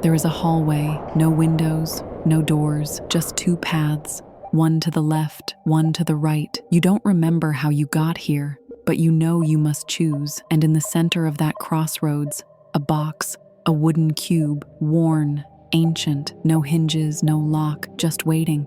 There is a hallway, no windows, no doors, just two paths, one to the left, one to the right. You don't remember how you got here, but you know you must choose, and in the center of that crossroads, a box, a wooden cube, worn, ancient, no hinges, no lock, just waiting.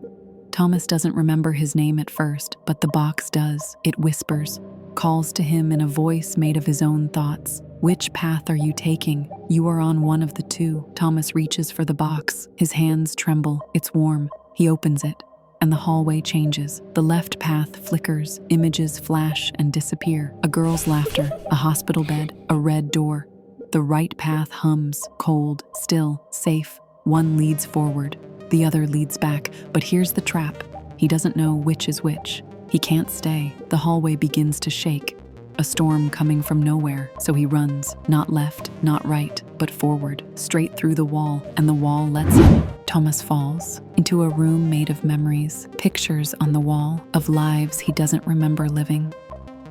Thomas doesn't remember his name at first, but the box does. It whispers, calls to him in a voice made of his own thoughts. Which path are you taking? You are on one of the two. Thomas reaches for the box. His hands tremble. It's warm. He opens it, and the hallway changes. The left path flickers, images flash and disappear. A girl's laughter, a hospital bed, a red door. The right path hums, cold, still, safe. One leads forward, the other leads back, but here's the trap. He doesn't know which is which. He can't stay. The hallway begins to shake. A storm coming from nowhere, so he runs, not left, not right, but forward, straight through the wall, and the wall lets him. Thomas falls into a room made of memories, pictures on the wall of lives he doesn't remember living.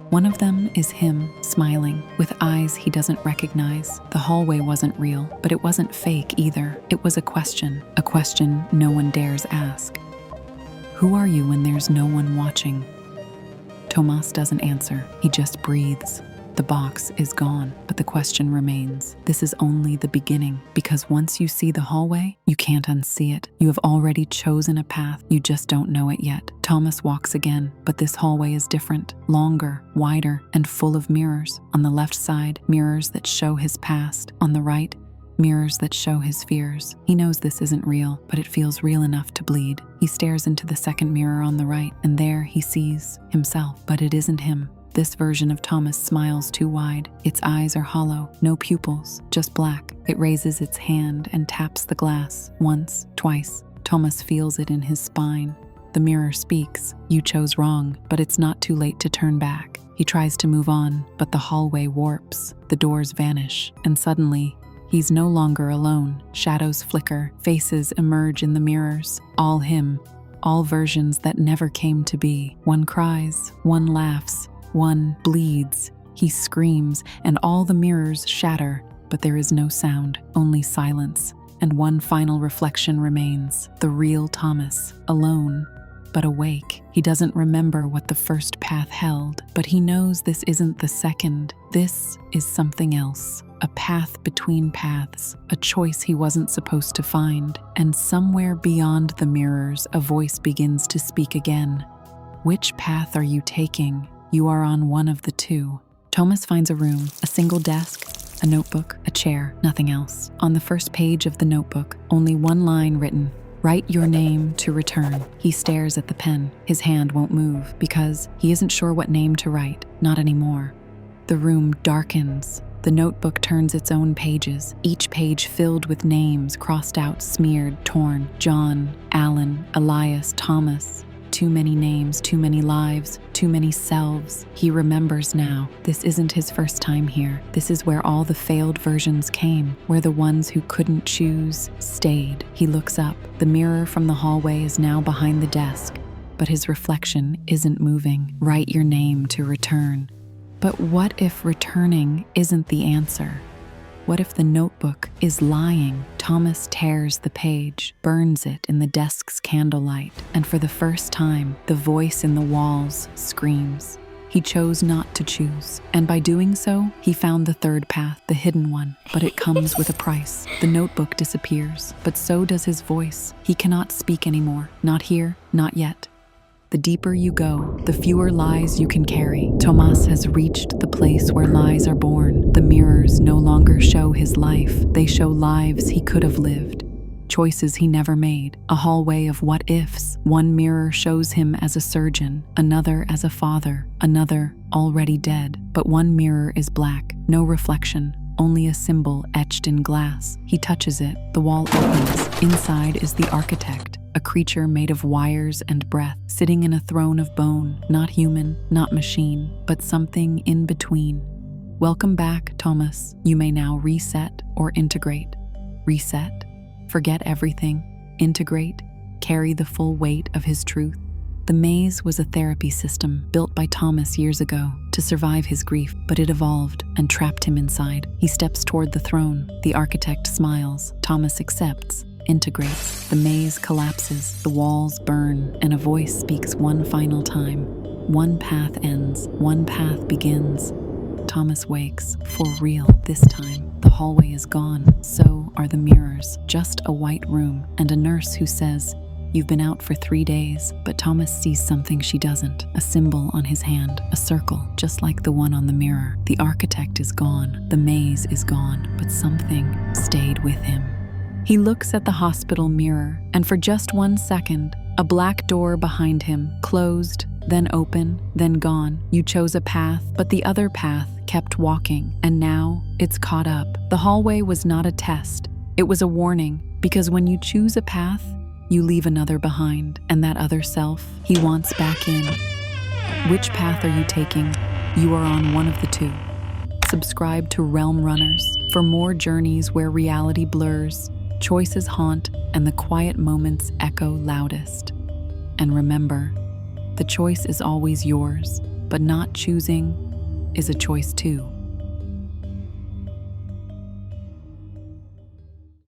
One of them is him, smiling, with eyes he doesn't recognize. The hallway wasn't real, but it wasn't fake either. It was a question no one dares ask. Who are you when there's no one watching? Tomas doesn't answer. He just breathes. The box is gone, but the question remains. This is only the beginning, because once you see the hallway, you can't unsee it. You have already chosen a path, you just don't know it yet. Thomas walks again, but this hallway is different, longer, wider, and full of mirrors. On the left side, mirrors that show his past. On the right, mirrors that show his fears. He knows this isn't real, but it feels real enough to bleed. He stares into the second mirror on the right, and there he sees himself, but it isn't him. This version of Thomas smiles too wide. Its eyes are hollow, no pupils, just black. It raises its hand and taps the glass, once, twice. Thomas feels it in his spine. The mirror speaks. You chose wrong, but it's not too late to turn back. He tries to move on, but the hallway warps. The doors vanish, and suddenly, he's no longer alone. Shadows flicker, faces emerge in the mirrors. All him, all versions that never came to be. One cries, one laughs, one bleeds. He screams, and all the mirrors shatter, but there is no sound, only silence. And one final reflection remains, the real Thomas, alone, but awake. He doesn't remember what the first path held, but he knows this isn't the second. This is something else. A path between paths, a choice he wasn't supposed to find. And somewhere beyond the mirrors, a voice begins to speak again. Which path are you taking? You are on one of the two. Tomas finds a room, a single desk, a notebook, a chair, nothing else. On the first page of the notebook, only one line written, "Write your name to return." He stares at the pen. His hand won't move because he isn't sure what name to write, not anymore. The room darkens. The notebook turns its own pages, each page filled with names crossed out, smeared, torn. John, Alan, Elias, Thomas. Too many names, too many lives, too many selves. He remembers now. This isn't his first time here. This is where all the failed versions came, where the ones who couldn't choose stayed. He looks up. The mirror from the hallway is now behind the desk, but his reflection isn't moving. Write your name to return. But what if returning isn't the answer? What if the notebook is lying? Thomas tears the page, burns it in the desk's candlelight, and for the first time, the voice in the walls screams. He chose not to choose, and by doing so, he found the third path, the hidden one, but it comes with a price. The notebook disappears, but so does his voice. He cannot speak anymore, not here, not yet. The deeper you go, the fewer lies you can carry. Tomas has reached the place where lies are born. The mirrors no longer show his life. They show lives he could have lived, choices he never made, a hallway of what-ifs. One mirror shows him as a surgeon, another as a father, another already dead. But one mirror is black, no reflection, only a symbol etched in glass. He touches it, the wall opens. Inside is the architect, a creature made of wires and breath, sitting in a throne of bone, not human, not machine, but something in between. Welcome back, Tomas. You may now reset or integrate. Reset, forget everything, integrate, carry the full weight of his truth. The maze was a therapy system built by Tomas years ago. to survive his grief, but it evolved and trapped him inside. He steps toward the throne. The architect smiles. Tomas accepts, integrates. The maze collapses, the walls burn, and a voice speaks one final time. One path ends, one path begins. Tomas wakes, for real this time. The hallway is gone, so are the mirrors. Just a white room and a nurse who says, "You've been out for 3 days." But Tomas sees something she doesn't. A symbol on his hand, a circle, just like the one on the mirror. The architect is gone, the maze is gone, but something stayed with him. He looks at the hospital mirror, and for just 1 second, a black door behind him closed, then open, then gone. You chose a path, but the other path kept walking, and now it's caught up. The hallway was not a test. It was a warning, because when you choose a path, you leave another behind, and that other self, he wants back in. Which path are you taking? You are on one of the two. Subscribe to Realm Runners for more journeys where reality blurs, choices haunt, and the quiet moments echo loudest. And remember, the choice is always yours, but not choosing is a choice too.